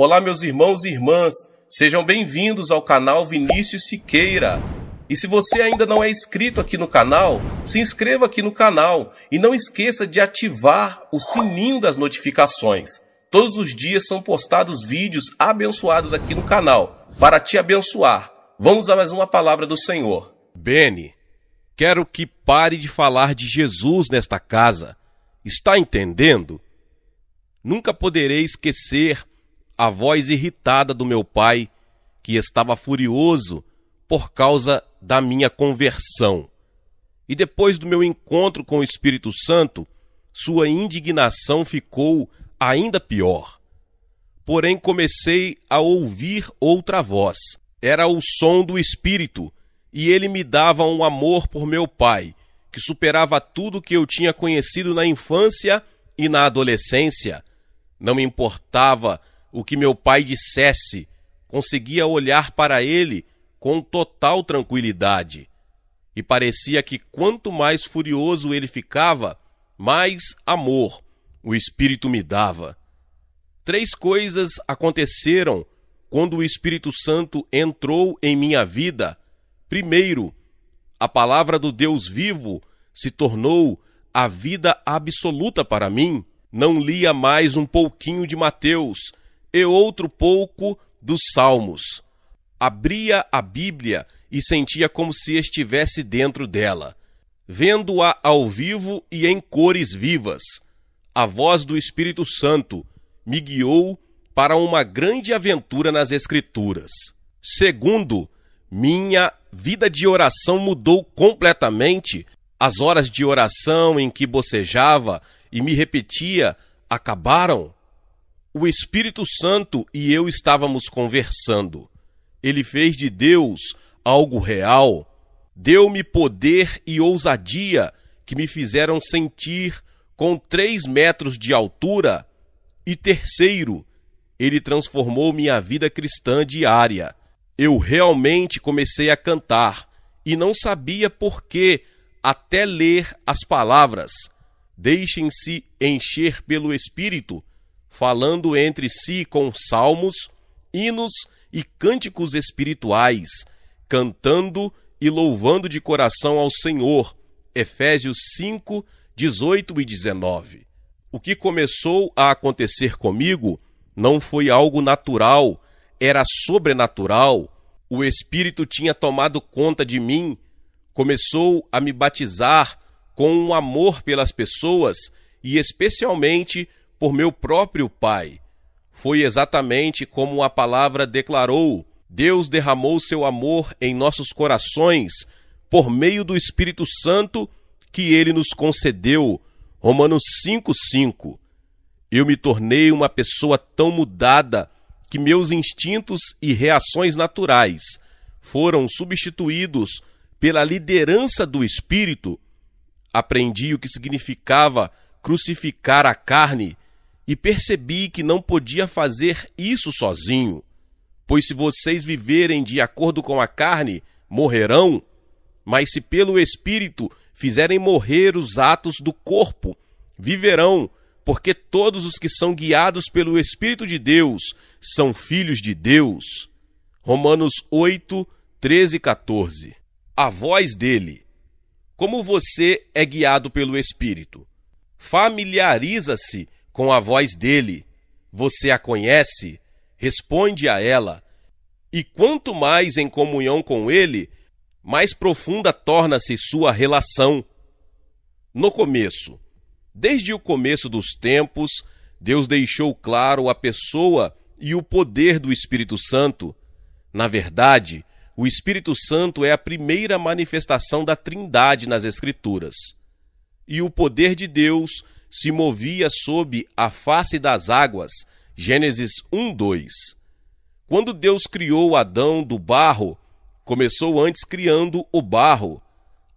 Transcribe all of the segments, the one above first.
Olá, meus irmãos e irmãs, sejam bem-vindos ao canal Vinícius Siqueira. E se você ainda não é inscrito aqui no canal, se inscreva aqui no canal e não esqueça de ativar o sininho das notificações. Todos os dias são postados vídeos abençoados aqui no canal, para te abençoar. Vamos a mais uma palavra do Senhor. Beni, quero que pare de falar de Jesus nesta casa. Está entendendo? Nunca poderei esquecer a voz irritada do meu pai, que estava furioso por causa da minha conversão. E depois do meu encontro com o Espírito Santo, sua indignação ficou ainda pior. Porém, comecei a ouvir outra voz. Era o som do Espírito, e ele me dava um amor por meu pai, que superava tudo que eu tinha conhecido na infância e na adolescência. Não me importava o que meu pai dissesse, conseguia olhar para ele com total tranquilidade. E parecia que quanto mais furioso ele ficava, mais amor o Espírito me dava. 3 coisas aconteceram quando o Espírito Santo entrou em minha vida. Primeiro, a palavra do Deus vivo se tornou a vida absoluta para mim. Não lia mais um pouquinho de Mateus e outro pouco dos Salmos. Abria a Bíblia e sentia como se estivesse dentro dela, vendo-a ao vivo e em cores vivas. A voz do Espírito Santo me guiou para uma grande aventura nas Escrituras. Segundo, minha vida de oração mudou completamente. As horas de oração em que bocejava e me repetia acabaram. O Espírito Santo e eu estávamos conversando. Ele fez de Deus algo real. Deu-me poder e ousadia que me fizeram sentir com 3 metros de altura. E terceiro, ele transformou minha vida cristã diária. Eu realmente comecei a cantar e não sabia por quê, até ler as palavras. Deixem-se encher pelo Espírito, falando entre si com salmos, hinos e cânticos espirituais, cantando e louvando de coração ao Senhor. Efésios 5, 18 e 19. O que começou a acontecer comigo não foi algo natural, era sobrenatural. O Espírito tinha tomado conta de mim, começou a me batizar com um amor pelas pessoas e especialmente por meu próprio pai. Foi exatamente como a palavra declarou: Deus derramou seu amor em nossos corações por meio do Espírito Santo que ele nos concedeu. Romanos 5:5. Eu me tornei uma pessoa tão mudada que meus instintos e reações naturais foram substituídos pela liderança do Espírito. Aprendi o que significava crucificar a carne e percebi que não podia fazer isso sozinho. Pois se vocês viverem de acordo com a carne, morrerão, mas se pelo Espírito fizerem morrer os atos do corpo, viverão, porque todos os que são guiados pelo Espírito de Deus são filhos de Deus. Romanos 8, 13 e 14. A voz dele. Como você é guiado pelo Espírito? Familiariza-se com a voz dele. Você a conhece? Responde a ela. E quanto mais em comunhão com ele, mais profunda torna-se sua relação. No começo, desde o começo dos tempos, Deus deixou claro a pessoa e o poder do Espírito Santo. Na verdade, o Espírito Santo é a primeira manifestação da Trindade nas Escrituras. E o poder de Deus se movia sob a face das águas. Gênesis 1:2. Quando Deus criou Adão do barro, começou antes criando o barro.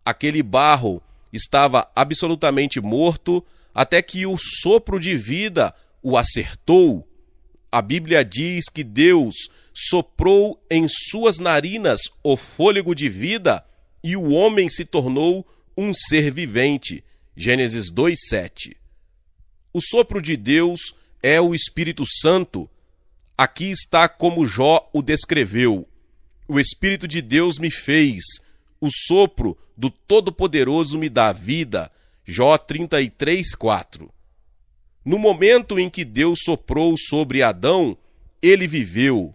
Aquele barro estava absolutamente morto até que o sopro de vida o acertou. A Bíblia diz que Deus soprou em suas narinas o fôlego de vida e o homem se tornou um ser vivente. Gênesis 2:7. O sopro de Deus é o Espírito Santo. Aqui está como Jó o descreveu: o Espírito de Deus me fez, o sopro do Todo-Poderoso me dá vida. Jó 33:4. No momento em que Deus soprou sobre Adão, ele viveu.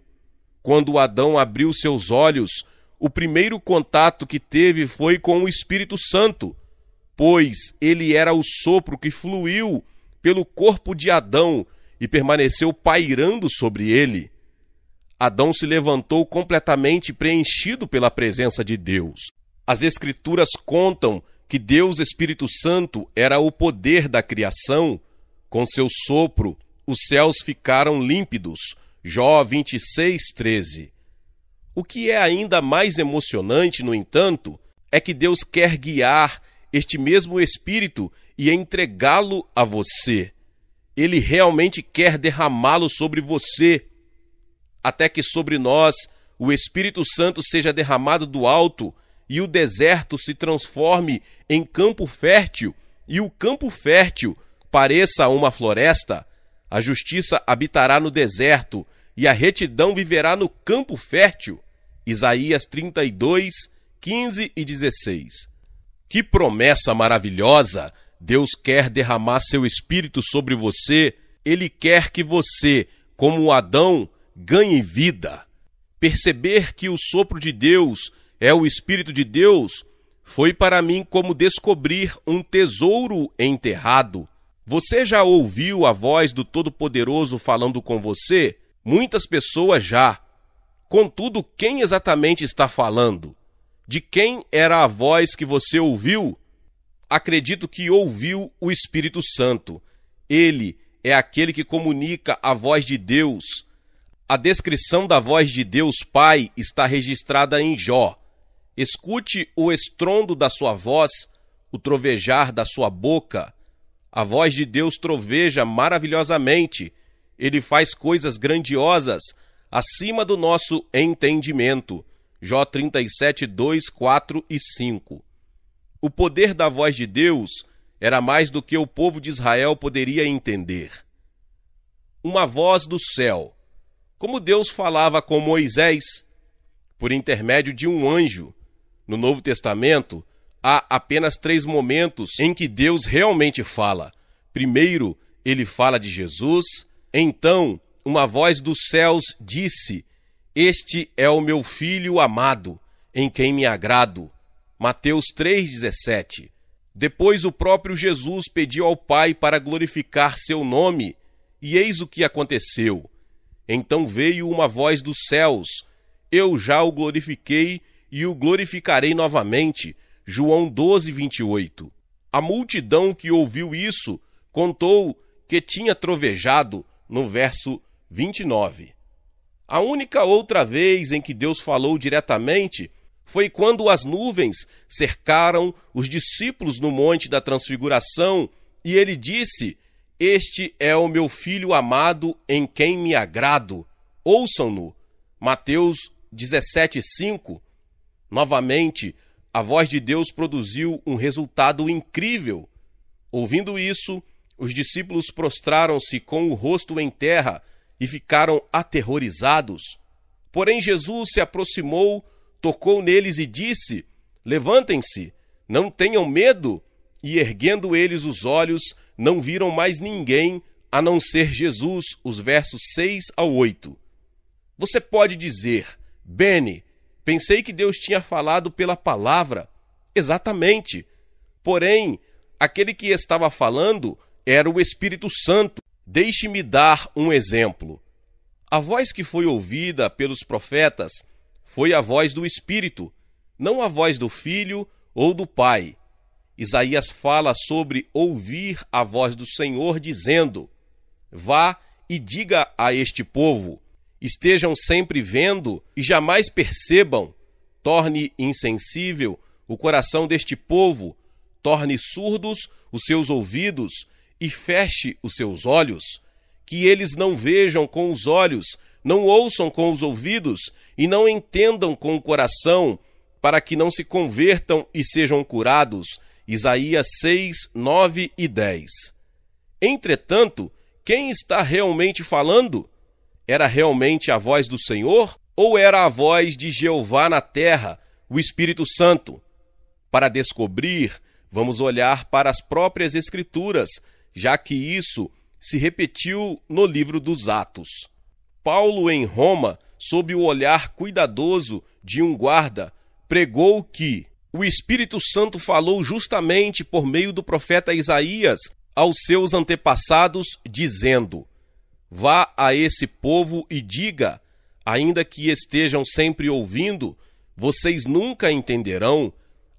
Quando Adão abriu seus olhos, o primeiro contato que teve foi com o Espírito Santo, pois ele era o sopro que fluiu pelo corpo de Adão e permaneceu pairando sobre ele. Adão se levantou completamente preenchido pela presença de Deus. As Escrituras contam que Deus Espírito Santo era o poder da criação. Com seu sopro, os céus ficaram límpidos. Jó 26:13. O que é ainda mais emocionante, no entanto, é que Deus quer guiar este mesmo Espírito e entregá-lo a você. Ele realmente quer derramá-lo sobre você, até que sobre nós o Espírito Santo seja derramado do alto e o deserto se transforme em campo fértil e o campo fértil pareça uma floresta. A justiça habitará no deserto e a retidão viverá no campo fértil. Isaías 32:15 e 16. Que promessa maravilhosa! Deus quer derramar seu Espírito sobre você. Ele quer que você, como Adão, ganhe vida. Perceber que o sopro de Deus é o Espírito de Deus foi para mim como descobrir um tesouro enterrado. Você já ouviu a voz do Todo-Poderoso falando com você? Muitas pessoas já. Contudo, quem exatamente está falando? De quem era a voz que você ouviu? Acredito que ouviu o Espírito Santo. Ele é aquele que comunica a voz de Deus. A descrição da voz de Deus Pai está registrada em Jó. Escute o estrondo da sua voz, o trovejar da sua boca. A voz de Deus troveja maravilhosamente. Ele faz coisas grandiosas acima do nosso entendimento. Jó 37:2, 4 e 5. O poder da voz de Deus era mais do que o povo de Israel poderia entender. Uma voz do céu. Como Deus falava com Moisés? Por intermédio de um anjo. No Novo Testamento, há apenas 3 momentos em que Deus realmente fala. Primeiro, ele fala de Jesus. Então, uma voz dos céus disse: "Este é o meu filho amado, em quem me agrado." Mateus 3:17. Depois o próprio Jesus pediu ao Pai para glorificar seu nome, e eis o que aconteceu. Então veio uma voz dos céus: "Eu já o glorifiquei e o glorificarei novamente." João 12:28. A multidão que ouviu isso contou que tinha trovejado no verso 29. A única outra vez em que Deus falou diretamente foi quando as nuvens cercaram os discípulos no Monte da Transfiguração e ele disse: "Este é o meu filho amado, em quem me agrado. Ouçam-no." Mateus 17:5. Novamente, a voz de Deus produziu um resultado incrível. Ouvindo isso, os discípulos prostraram-se com o rosto em terra e ficaram aterrorizados. Porém, Jesus se aproximou, tocou neles e disse: "Levantem-se, não tenham medo." E erguendo eles os olhos, não viram mais ninguém a não ser Jesus. Os versos 6 ao 8. Você pode dizer: "Bene, pensei que Deus tinha falado pela palavra." Exatamente. Porém, aquele que estava falando era o Espírito Santo. Deixe-me dar um exemplo. A voz que foi ouvida pelos profetas foi a voz do Espírito, não a voz do Filho ou do Pai. Isaías fala sobre ouvir a voz do Senhor dizendo: "Vá e diga a este povo, estejam sempre vendo e jamais percebam. Torne insensível o coração deste povo, torne surdos os seus ouvidos e feche os seus olhos, que eles não vejam com os olhos, não ouçam com os ouvidos e não entendam com o coração, para que não se convertam e sejam curados." Isaías 6, 9 e 10. Entretanto, quem está realmente falando? era realmente a voz do Senhor ou era a voz de Jeová na terra, o Espírito Santo? Para descobrir, vamos olhar para as próprias Escrituras, já que isso se repetiu no livro dos Atos. Paulo, em Roma, sob o olhar cuidadoso de um guarda, pregou que o Espírito Santo falou justamente por meio do profeta Isaías aos seus antepassados, dizendo: vá a esse povo e diga, ainda que estejam sempre ouvindo, vocês nunca entenderão,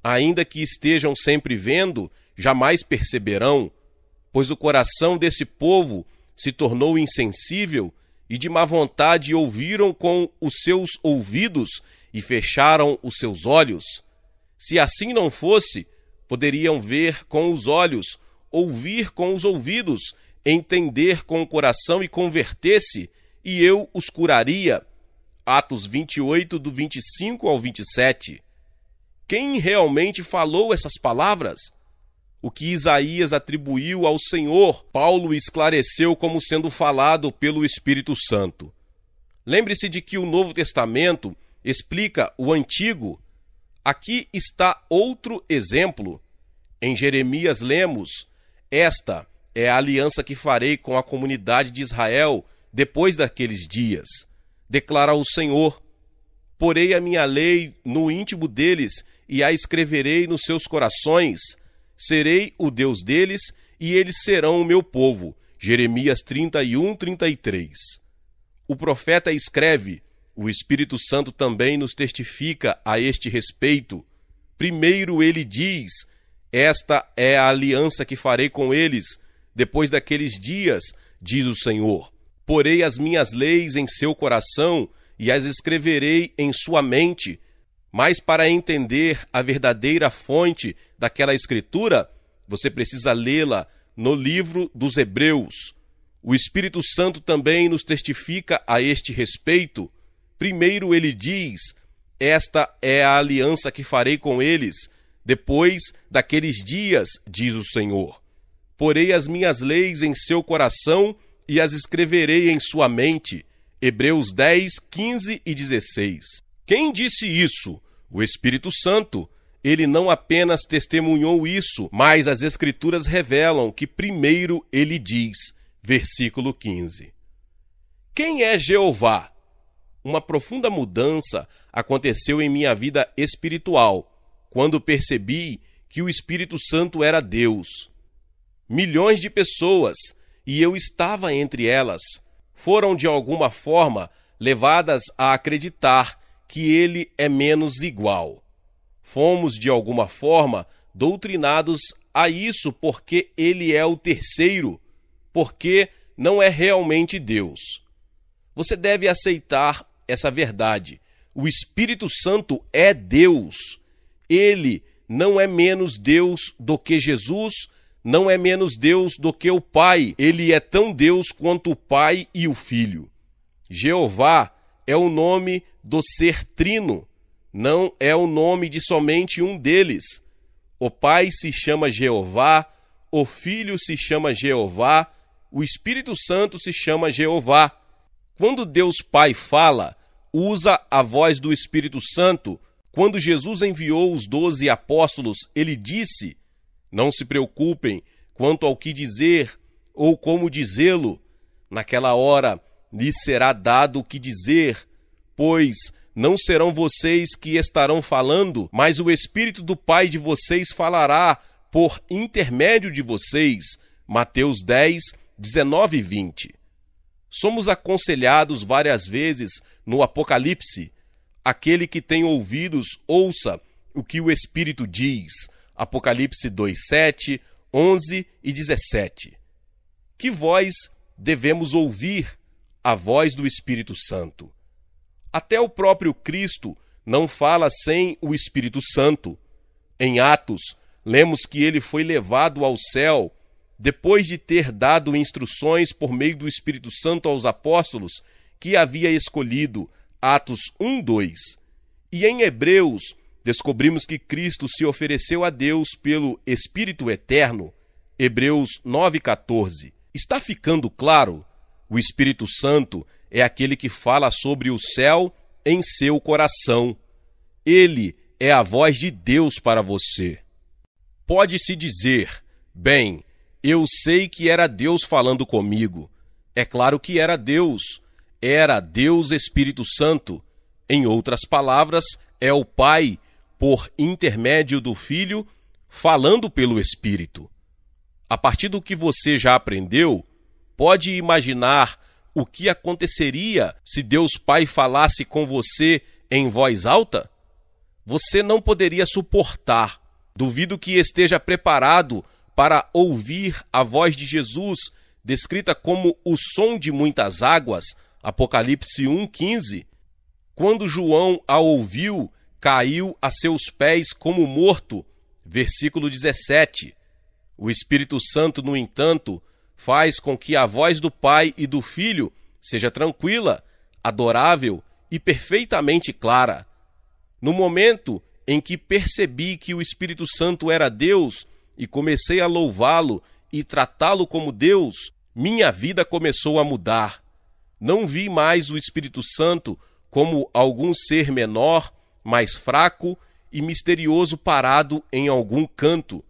ainda que estejam sempre vendo, jamais perceberão, pois o coração desse povo se tornou insensível e de má vontade ouviram com os seus ouvidos e fecharam os seus olhos. Se assim não fosse, poderiam ver com os olhos, ouvir com os ouvidos, entender com o coração e converter-se, e eu os curaria. Atos 28, do 25 ao 27. Quem realmente falou essas palavras? O que Isaías atribuiu ao Senhor, Paulo esclareceu como sendo falado pelo Espírito Santo. Lembre-se de que o Novo Testamento explica o Antigo. Aqui está outro exemplo. Em Jeremias lemos: esta é a aliança que farei com a comunidade de Israel depois daqueles dias, declara o Senhor. Porei a minha lei no íntimo deles e a escreverei nos seus corações. Serei o Deus deles e eles serão o meu povo. Jeremias 31, 33. O profeta escreve: o Espírito Santo também nos testifica a este respeito. Primeiro ele diz: esta é a aliança que farei com eles depois daqueles dias, diz o Senhor. Porei as minhas leis em seu coração e as escreverei em sua mente. Mas para entender a verdadeira fonte daquela escritura, você precisa lê-la no livro dos Hebreus. O Espírito Santo também nos testifica a este respeito. Primeiro ele diz: esta é a aliança que farei com eles depois daqueles dias, diz o Senhor. Porei as minhas leis em seu coração e as escreverei em sua mente. Hebreus 10, 15 e 16. Quem disse isso? O Espírito Santo. Ele não apenas testemunhou isso, mas as Escrituras revelam que primeiro ele diz, versículo 15. Quem é Jeová? Uma profunda mudança aconteceu em minha vida espiritual, quando percebi que o Espírito Santo era Deus. Milhões de pessoas, e eu estava entre elas, foram de alguma forma levadas a acreditar que ele é menos igual. Fomos de alguma forma doutrinados a isso porque ele é o terceiro, porque não é realmente Deus. Você deve aceitar essa verdade. O Espírito Santo é Deus. Ele não é menos Deus do que Jesus, não é menos Deus do que o Pai. Ele é tão Deus quanto o Pai e o Filho. Jeová é o nome do ser trino, não é o nome de somente um deles. O Pai se chama Jeová, o Filho se chama Jeová, o Espírito Santo se chama Jeová. Quando Deus Pai fala, usa a voz do Espírito Santo. Quando Jesus enviou os 12 apóstolos, ele disse: não se preocupem quanto ao que dizer ou como dizê-lo. Naquela hora lhes será dado o que dizer, pois não serão vocês que estarão falando, mas o Espírito do Pai de vocês falará por intermédio de vocês. Mateus 10, 19 e 20. Somos aconselhados várias vezes no Apocalipse: aquele que tem ouvidos, ouça o que o Espírito diz. Apocalipse 2, 7, 11 e 17. Que voz devemos ouvir? A voz do Espírito Santo. Até o próprio Cristo não fala sem o Espírito Santo. Em Atos, lemos que ele foi levado ao céu depois de ter dado instruções por meio do Espírito Santo aos apóstolos que havia escolhido. Atos 1, 2. E em Hebreus, descobrimos que Cristo se ofereceu a Deus pelo Espírito Eterno. Hebreus 9, 14. Está ficando claro? O Espírito Santo é aquele que fala sobre o céu em seu coração. Ele é a voz de Deus para você. Pode-se dizer, bem, eu sei que era Deus falando comigo. É claro que era Deus Espírito Santo. Em outras palavras, é o Pai, por intermédio do Filho, falando pelo Espírito. A partir do que você já aprendeu, pode imaginar o que aconteceria se Deus Pai falasse com você em voz alta? Você não poderia suportar. Duvido que esteja preparado para ouvir a voz de Jesus, descrita como o som de muitas águas, Apocalipse 1,15. Quando João a ouviu, caiu a seus pés como morto, versículo 17. O Espírito Santo, no entanto, faz com que a voz do Pai e do Filho seja tranquila, adorável e perfeitamente clara. No momento em que percebi que o Espírito Santo era Deus e comecei a louvá-lo e tratá-lo como Deus, minha vida começou a mudar. Não vi mais o Espírito Santo como algum ser menor, mais fraco e misterioso parado em algum canto.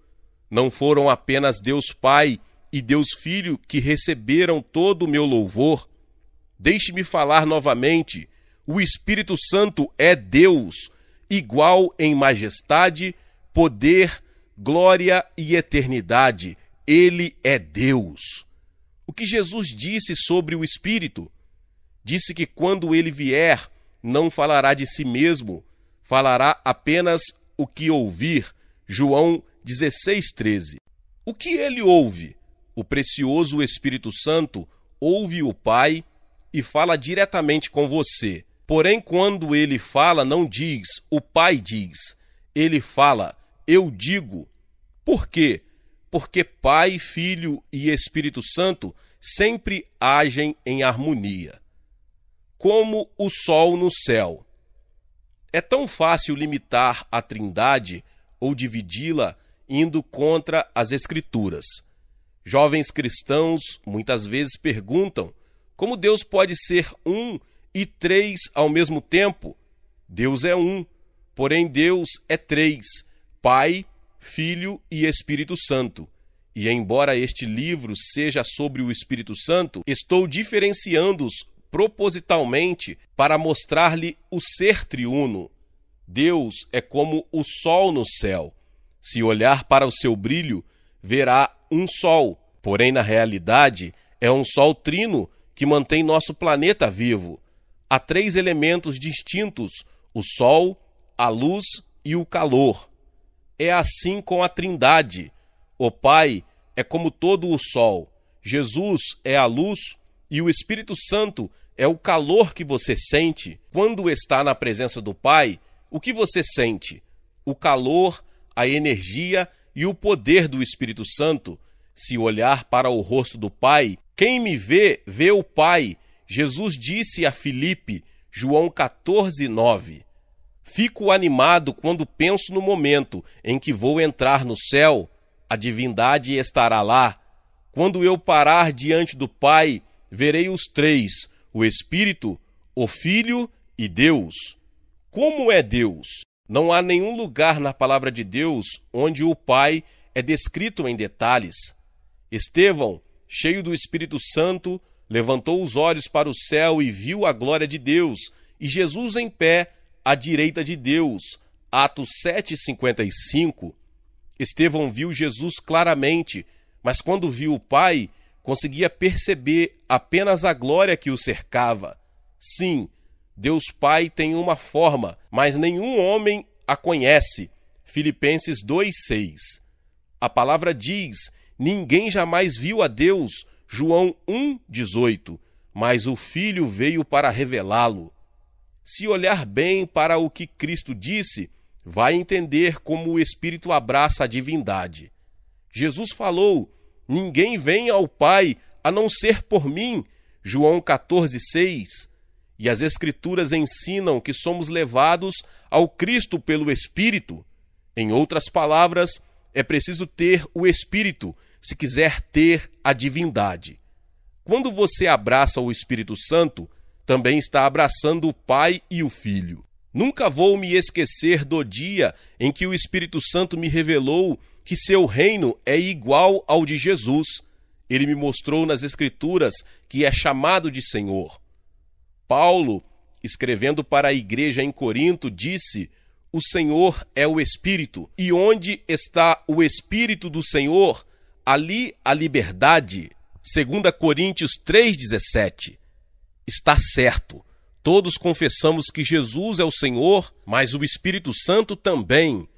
Não foram apenas Deus Pai e Deus Filho que receberam todo o meu louvor. Deixe-me falar novamente. O Espírito Santo é Deus, igual em majestade, poder, glória e eternidade. Ele é Deus. O que Jesus disse sobre o Espírito? Disse que quando ele vier, não falará de si mesmo, falará apenas o que ouvir. João 16,13. O que ele ouve? O precioso Espírito Santo ouve o Pai e fala diretamente com você. Porém, quando ele fala, não diz, o Pai diz. Ele fala, eu digo. Por quê? Porque Pai, Filho e Espírito Santo sempre agem em harmonia. Como o sol no céu. É tão fácil limitar a Trindade ou dividi-la indo contra as Escrituras. Jovens cristãos muitas vezes perguntam como Deus pode ser um e três ao mesmo tempo. Deus é um, porém Deus é três: Pai, Filho e Espírito Santo. E embora este livro seja sobre o Espírito Santo, estou diferenciando-os propositalmente para mostrar-lhe o ser triuno. Deus é como o sol no céu. Se olhar para o seu brilho, verá um sol, porém na realidade é um sol trino que mantém nosso planeta vivo. Há três elementos distintos: o sol, a luz e o calor. É assim com a Trindade. O Pai é como todo o sol, Jesus é a luz e o Espírito Santo é o calor que você sente. Quando está na presença do Pai, o que você sente? O calor, a energia e o poder do Espírito Santo. Se olhar para o rosto do Pai, quem me vê, vê o Pai. Jesus disse a Filipe, João 14,9. Fico animado quando penso no momento em que vou entrar no céu. A divindade estará lá. Quando eu parar diante do Pai, verei os três: o Espírito, o Filho e Deus. Como é Deus? Não há nenhum lugar na palavra de Deus onde o Pai é descrito em detalhes. Estevão, cheio do Espírito Santo, levantou os olhos para o céu e viu a glória de Deus, e Jesus em pé à direita de Deus. Atos 7,55. Estevão viu Jesus claramente, mas quando viu o Pai, conseguia perceber apenas a glória que o cercava. Sim, Deus Pai tem uma forma, mas nenhum homem a conhece. Filipenses 2,6. A palavra diz: ninguém jamais viu a Deus. João 1,18. Mas o Filho veio para revelá-lo. Se olhar bem para o que Cristo disse, vai entender como o Espírito abraça a divindade. Jesus falou: ninguém vem ao Pai a não ser por mim. João 14,6. E as Escrituras ensinam que somos levados ao Cristo pelo Espírito. Em outras palavras, é preciso ter o Espírito se quiser ter a divindade. Quando você abraça o Espírito Santo, também está abraçando o Pai e o Filho. Nunca vou me esquecer do dia em que o Espírito Santo me revelou que seu reino é igual ao de Jesus. Ele me mostrou nas Escrituras que é chamado de Senhor. Paulo, escrevendo para a igreja em Corinto, disse: o Senhor é o Espírito, e onde está o Espírito do Senhor, ali a liberdade. 2 Coríntios 3,17. Está certo, todos confessamos que Jesus é o Senhor, mas o Espírito Santo também.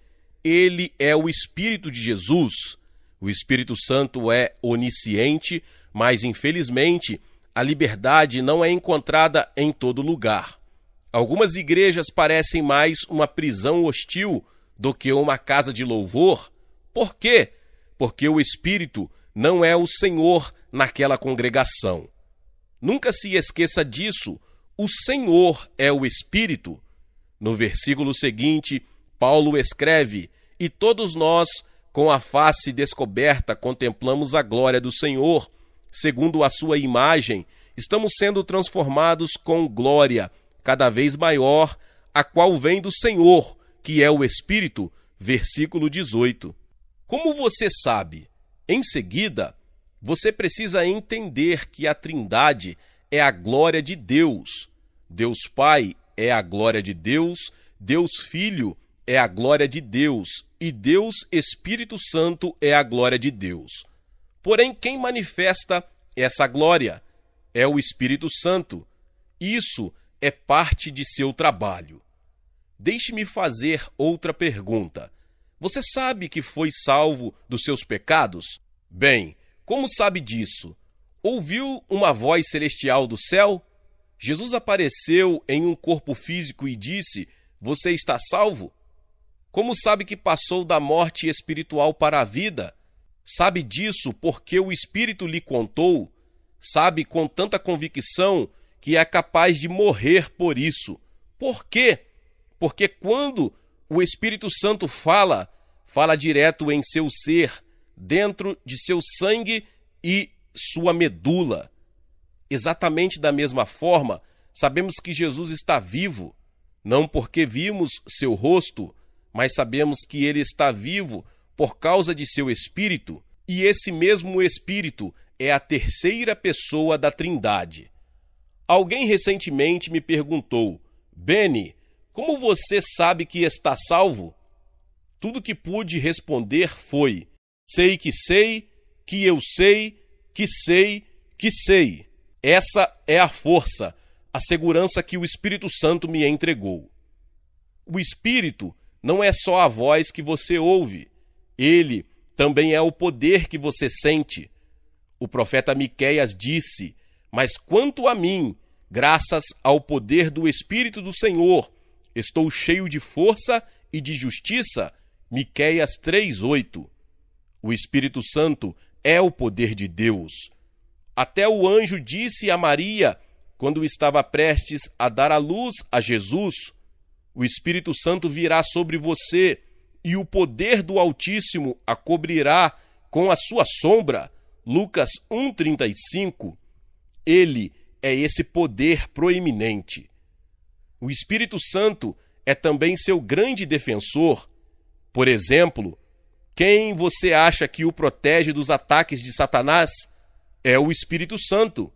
Ele é o Espírito de Jesus. O Espírito Santo é onisciente, mas infelizmente a liberdade não é encontrada em todo lugar. Algumas igrejas parecem mais uma prisão hostil do que uma casa de louvor. Por quê? Porque o Espírito não é o Senhor naquela congregação. Nunca se esqueça disso. O Senhor é o Espírito. No versículo seguinte, Paulo escreve: e todos nós, com a face descoberta, contemplamos a glória do Senhor. Segundo a sua imagem, estamos sendo transformados com glória cada vez maior, a qual vem do Senhor, que é o Espírito. Versículo 18. Como você sabe? Em seguida, você precisa entender que a Trindade é a glória de Deus. Deus Pai é a glória de Deus, Deus Filho é a glória de Deus e Deus Espírito Santo é a glória de Deus. Porém, quem manifesta essa glória é o Espírito Santo. Isso é parte de seu trabalho. Deixe-me fazer outra pergunta. Você sabe que foi salvo dos seus pecados? Bem, como sabe disso? Ouviu uma voz celestial do céu? Jesus apareceu em um corpo físico e disse: você está salvo? Como sabe que passou da morte espiritual para a vida? Sabe disso porque o Espírito lhe contou? Sabe com tanta convicção que é capaz de morrer por isso. Por quê? Porque quando o Espírito Santo fala direto em seu ser, dentro de seu sangue e sua medula. Exatamente da mesma forma, sabemos que Jesus está vivo, não porque vimos seu rosto, mas sabemos que ele está vivo por causa de seu Espírito, e esse mesmo Espírito é a terceira pessoa da Trindade. Alguém recentemente me perguntou: Benny, como você sabe que está salvo? Tudo que pude responder foi: sei, que eu sei, que sei, que sei. Essa é a força, a segurança que o Espírito Santo me entregou. O Espírito não é só a voz que você ouve, ele também é o poder que você sente. O profeta Miqueias disse: mas quanto a mim, graças ao poder do Espírito do Senhor, estou cheio de força e de justiça. Miqueias 3:8. O Espírito Santo é o poder de Deus. Até o anjo disse a Maria, quando estava prestes a dar à luz a Jesus: o Espírito Santo virá sobre você e o poder do Altíssimo a cobrirá com a sua sombra. Lucas 1:35. Ele é esse poder proeminente. O Espírito Santo é também seu grande defensor. Por exemplo, quem você acha que o protege dos ataques de Satanás? É o Espírito Santo,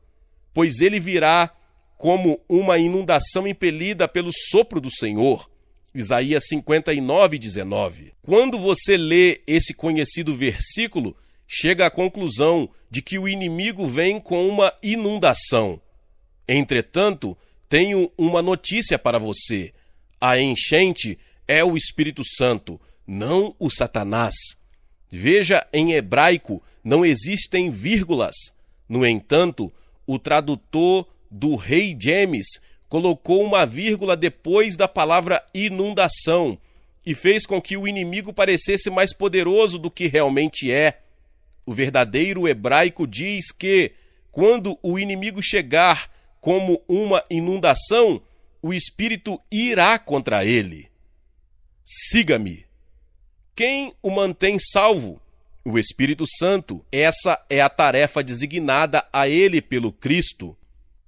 pois ele virá como uma inundação impelida pelo sopro do Senhor. Isaías 59:19. Quando você lê esse conhecido versículo, chega à conclusão de que o inimigo vem com uma inundação. Entretanto, tenho uma notícia para você. A enchente é o Espírito Santo, não o Satanás. Veja, em hebraico não existem vírgulas. No entanto, o tradutor do Rei James colocou uma vírgula depois da palavra inundação e fez com que o inimigo parecesse mais poderoso do que realmente é. O verdadeiro hebraico diz que, quando o inimigo chegar como uma inundação, o Espírito irá contra ele. Siga-me. Quem o mantém salvo? O Espírito Santo. Essa é a tarefa designada a ele pelo Cristo.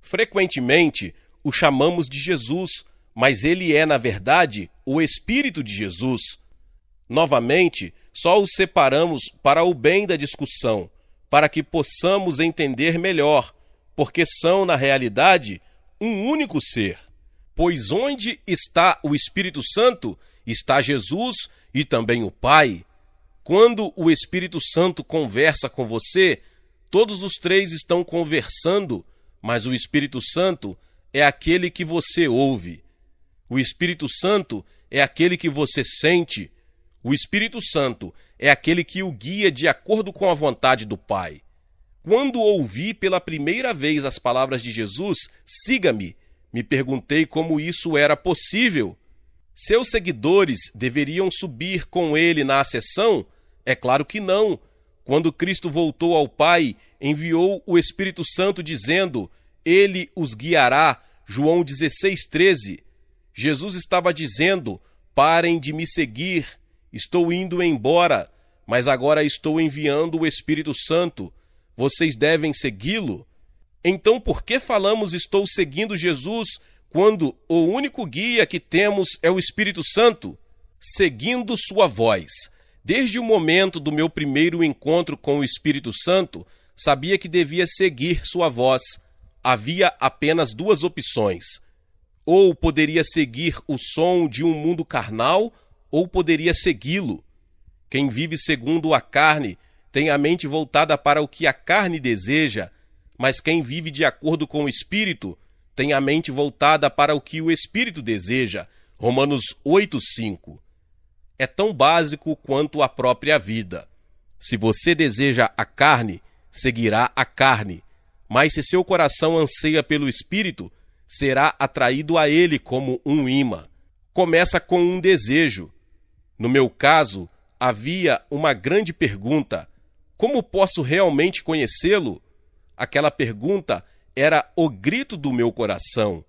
Frequentemente, o chamamos de Jesus, mas ele é, na verdade, o Espírito de Jesus. Novamente, só os separamos para o bem da discussão, para que possamos entender melhor, porque são, na realidade, um único ser. Pois onde está o Espírito Santo, está Jesus e também o Pai. Quando o Espírito Santo conversa com você, todos os três estão conversando, mas o Espírito Santo é aquele que você ouve. O Espírito Santo é aquele que você sente. O Espírito Santo é aquele que o guia de acordo com a vontade do Pai. Quando ouvi pela primeira vez as palavras de Jesus, siga-me, me perguntei como isso era possível. Seus seguidores deveriam subir com ele na ascensão? É claro que não. Quando Cristo voltou ao Pai, enviou o Espírito Santo dizendo, ele os guiará, João 16:13. Jesus estava dizendo, parem de me seguir, estou indo embora, mas agora estou enviando o Espírito Santo. Vocês devem segui-lo? Então por que falamos estou seguindo Jesus, quando o único guia que temos é o Espírito Santo? Seguindo sua voz. Desde o momento do meu primeiro encontro com o Espírito Santo, sabia que devia seguir sua voz. Havia apenas duas opções. Ou poderia seguir o som de um mundo carnal, ou poderia segui-lo. Quem vive segundo a carne tem a mente voltada para o que a carne deseja, mas quem vive de acordo com o Espírito tem a mente voltada para o que o Espírito deseja. Romanos 8:5. É tão básico quanto a própria vida. Se você deseja a carne, seguirá a carne, mas se seu coração anseia pelo Espírito, será atraído a ele como um imã. Começa com um desejo. No meu caso, havia uma grande pergunta: como posso realmente conhecê-lo? Aquela pergunta era o grito do meu coração.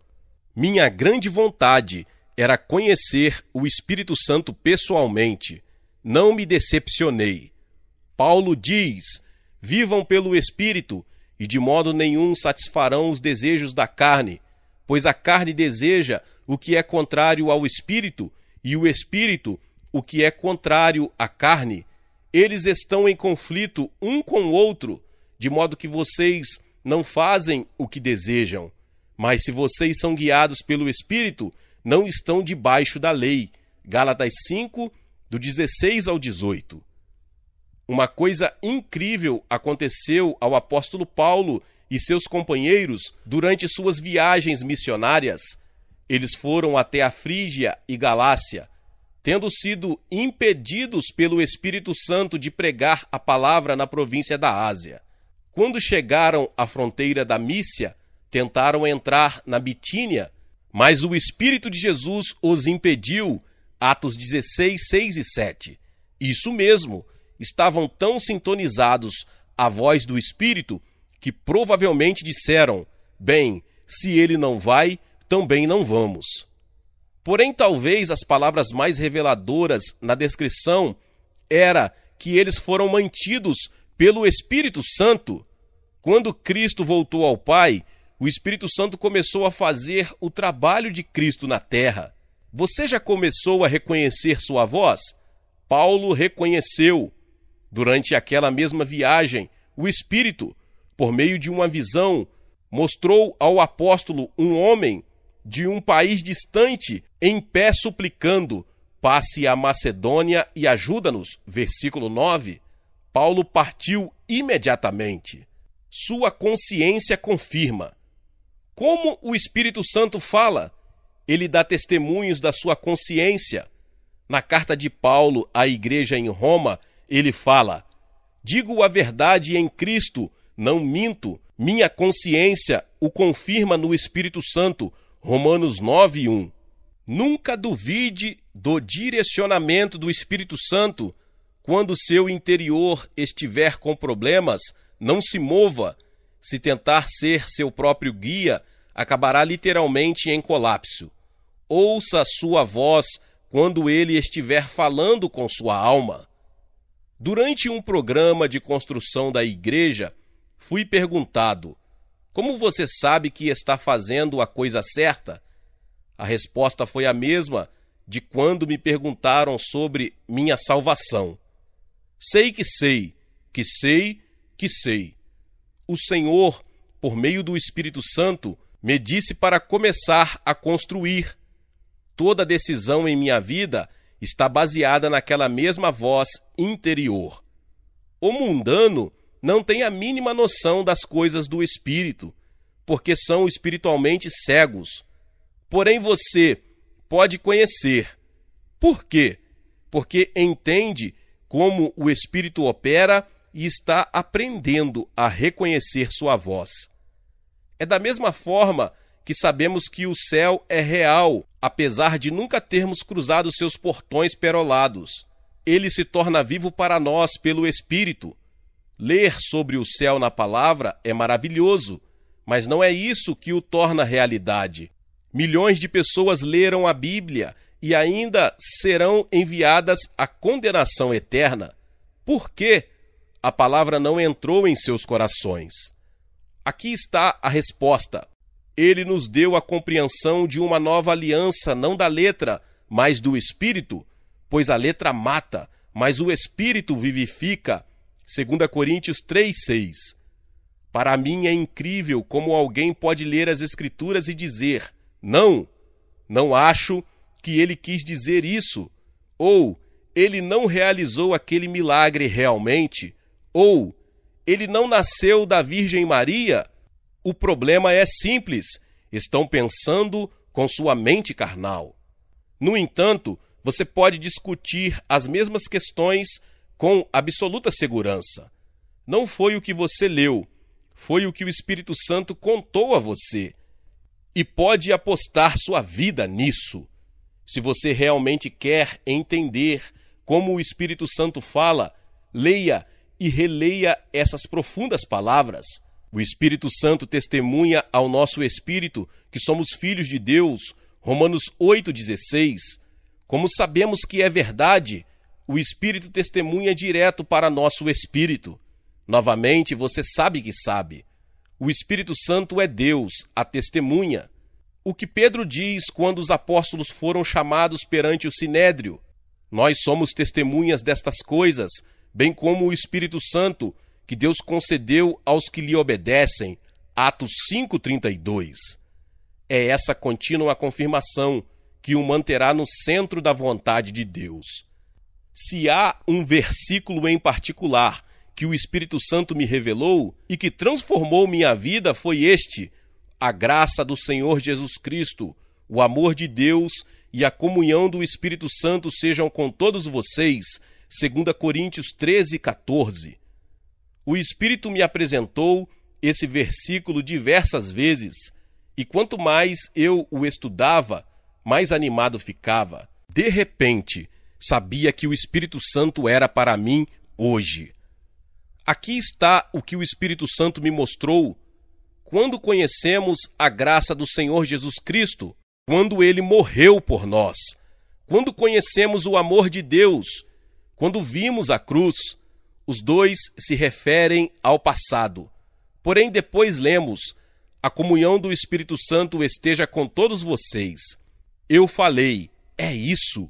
Minha grande vontade era conhecer o Espírito Santo pessoalmente. Não me decepcionei. Paulo diz, vivam pelo Espírito, e de modo nenhum satisfarão os desejos da carne, pois a carne deseja o que é contrário ao Espírito, e o Espírito o que é contrário à carne. Eles estão em conflito um com o outro, de modo que vocês não fazem o que desejam. Mas se vocês são guiados pelo Espírito, não estão debaixo da lei. Gálatas 5, do 16 ao 18. Uma coisa incrível aconteceu ao apóstolo Paulo e seus companheiros durante suas viagens missionárias. Eles foram até a Frígia e Galácia, tendo sido impedidos pelo Espírito Santo de pregar a palavra na província da Ásia. Quando chegaram à fronteira da Mísia, tentaram entrar na Bitínia, mas o Espírito de Jesus os impediu. Atos 16, 6 e 7. Isso mesmo, estavam tão sintonizados à voz do Espírito que provavelmente disseram, bem, se ele não vai, também não vamos. Porém, talvez as palavras mais reveladoras na descrição era que eles foram mantidos pelo Espírito Santo. Quando Cristo voltou ao Pai, o Espírito Santo começou a fazer o trabalho de Cristo na terra. Você já começou a reconhecer sua voz? Paulo reconheceu. Durante aquela mesma viagem, o Espírito, por meio de uma visão, mostrou ao apóstolo um homem de um país distante, em pé suplicando, passe a Macedônia e ajuda-nos. Versículo 9. Paulo partiu imediatamente. Sua consciência confirma. Como o Espírito Santo fala? Ele dá testemunhos da sua consciência. Na carta de Paulo à igreja em Roma, ele fala, digo a verdade em Cristo, não minto, minha consciência o confirma no Espírito Santo. Romanos 9:1. Nunca duvide do direcionamento do Espírito Santo. Quando seu interior estiver com problemas, não se mova. Se tentar ser seu próprio guia, acabará literalmente em colapso. Ouça a sua voz quando ele estiver falando com sua alma. Durante um programa de construção da igreja, fui perguntado, Como você sabe que está fazendo a coisa certa? A resposta foi a mesma de quando me perguntaram sobre minha salvação. Sei que sei, que sei, que sei. O Senhor, por meio do Espírito Santo, me disse para começar a construir. Toda decisão em minha vida está baseada naquela mesma voz interior. O mundano não tem a mínima noção das coisas do Espírito, porque são espiritualmente cegos. Porém, você pode conhecer. Por quê? Porque entende como o Espírito opera e está aprendendo a reconhecer sua voz. É da mesma forma que sabemos que o céu é real, apesar de nunca termos cruzado seus portões perolados. Ele se torna vivo para nós pelo Espírito. Ler sobre o céu na palavra é maravilhoso, mas não é isso que o torna realidade. Milhões de pessoas leram a Bíblia e ainda serão enviadas à condenação eterna. Por quê? A palavra não entrou em seus corações. Aqui está a resposta. Ele nos deu a compreensão de uma nova aliança, não da letra, mas do Espírito, pois a letra mata, mas o Espírito vivifica. 2 Coríntios 3:6. Para mim é incrível como alguém pode ler as Escrituras e dizer: não acho que ele quis dizer isso, ou ele não realizou aquele milagre realmente, ou ele não nasceu da Virgem Maria. O problema é simples, estão pensando com sua mente carnal. No entanto, você pode discutir as mesmas questões com absoluta segurança. Não foi o que você leu, foi o que o Espírito Santo contou a você. E pode apostar sua vida nisso. Se você realmente quer entender como o Espírito Santo fala, leia e releia essas profundas palavras. O Espírito Santo testemunha ao nosso espírito que somos filhos de Deus. Romanos 8,16. Como sabemos que é verdade, o Espírito testemunha direto para nosso espírito. Novamente, você sabe que sabe. O Espírito Santo é Deus, a testemunha. O que Pedro diz quando os apóstolos foram chamados perante o Sinédrio? Nós somos testemunhas destas coisas, bem como o Espírito Santo, que Deus concedeu aos que lhe obedecem. Atos 5,32. É essa contínua confirmação que o manterá no centro da vontade de Deus. Se há um versículo em particular que o Espírito Santo me revelou e que transformou minha vida, foi este: a graça do Senhor Jesus Cristo, o amor de Deus e a comunhão do Espírito Santo sejam com todos vocês. 2 Coríntios 13,14. O Espírito me apresentou esse versículo diversas vezes, e quanto mais eu o estudava, mais animado ficava. De repente, sabia que o Espírito Santo era para mim hoje. Aqui está o que o Espírito Santo me mostrou. Quando conhecemos a graça do Senhor Jesus Cristo, quando Ele morreu por nós, quando conhecemos o amor de Deus, quando vimos a cruz, os dois se referem ao passado. Porém, depois lemos: a comunhão do Espírito Santo esteja com todos vocês. Eu falei: é isso.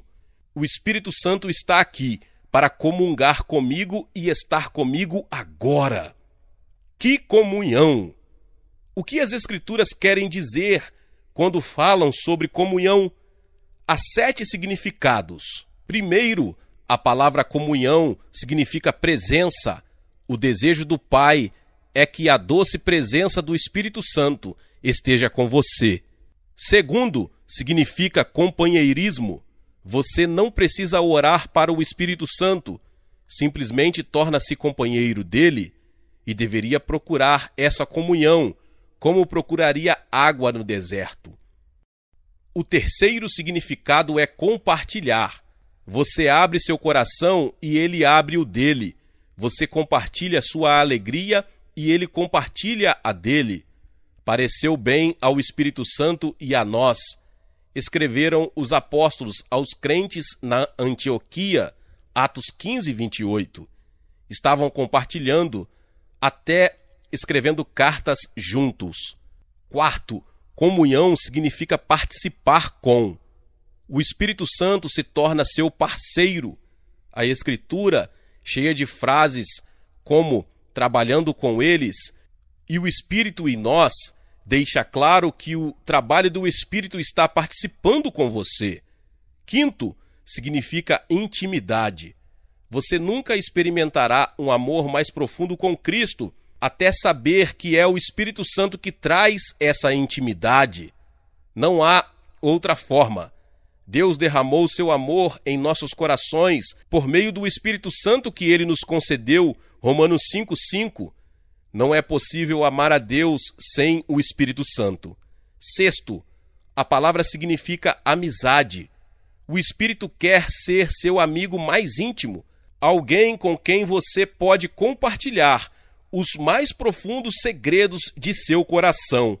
O Espírito Santo está aqui para comungar comigo e estar comigo agora. Que comunhão! O que as Escrituras querem dizer quando falam sobre comunhão? Há 7 significados. Primeiro, a palavra comunhão significa presença. O desejo do Pai é que a doce presença do Espírito Santo esteja com você. Segundo, significa companheirismo. Você não precisa orar para o Espírito Santo, simplesmente torna-se companheiro dele e deveria procurar essa comunhão, como procuraria água no deserto. O terceiro significado é compartilhar. Você abre seu coração e ele abre o dele. Você compartilha sua alegria e ele compartilha a dele. Pareceu bem ao Espírito Santo e a nós. Escreveram os apóstolos aos crentes na Antioquia, Atos 15, 28. Estavam compartilhando até escrevendo cartas juntos. Quarto, comunhão significa participar com. O Espírito Santo se torna seu parceiro. A Escritura, cheia de frases como trabalhando com eles, e o Espírito em nós, deixa claro que o trabalho do Espírito está participando com você. Quinto, significa intimidade. Você nunca experimentará um amor mais profundo com Cristo até saber que é o Espírito Santo que traz essa intimidade. Não há outra forma. Deus derramou seu amor em nossos corações por meio do Espírito Santo que ele nos concedeu, Romanos 5:5. Não é possível amar a Deus sem o Espírito Santo. Sexto, a palavra significa amizade. O Espírito quer ser seu amigo mais íntimo, alguém com quem você pode compartilhar os mais profundos segredos de seu coração.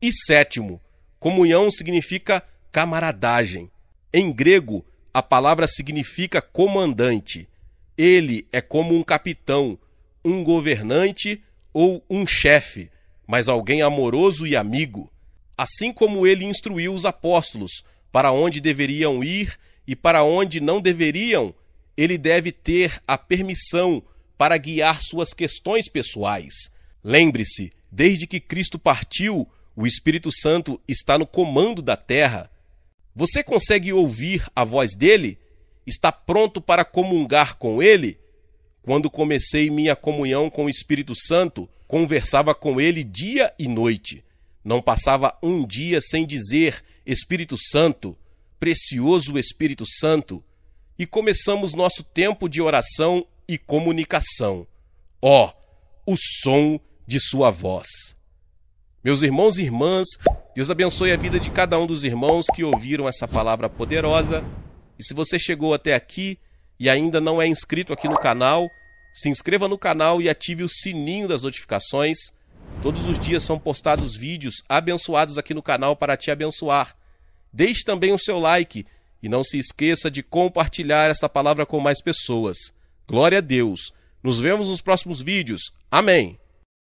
E sétimo, comunhão significa camaradagem. Em grego, a palavra significa comandante. Ele é como um capitão, um governante ou um chefe, mas alguém amoroso e amigo. Assim como ele instruiu os apóstolos para onde deveriam ir e para onde não deveriam, ele deve ter a permissão para guiar suas questões pessoais. Lembre-se, desde que Cristo partiu, o Espírito Santo está no comando da terra. Você consegue ouvir a voz dele? Está pronto para comungar com ele? Quando comecei minha comunhão com o Espírito Santo, conversava com ele dia e noite. Não passava um dia sem dizer Espírito Santo, precioso Espírito Santo. E começamos nosso tempo de oração e comunicação. Ó, o som de sua voz. Meus irmãos e irmãs, Deus abençoe a vida de cada um dos irmãos que ouviram essa palavra poderosa. E se você chegou até aqui e ainda não é inscrito aqui no canal, se inscreva no canal e ative o sininho das notificações. Todos os dias são postados vídeos abençoados aqui no canal para te abençoar. Deixe também o seu like e não se esqueça de compartilhar esta palavra com mais pessoas. Glória a Deus. Nos vemos nos próximos vídeos. Amém.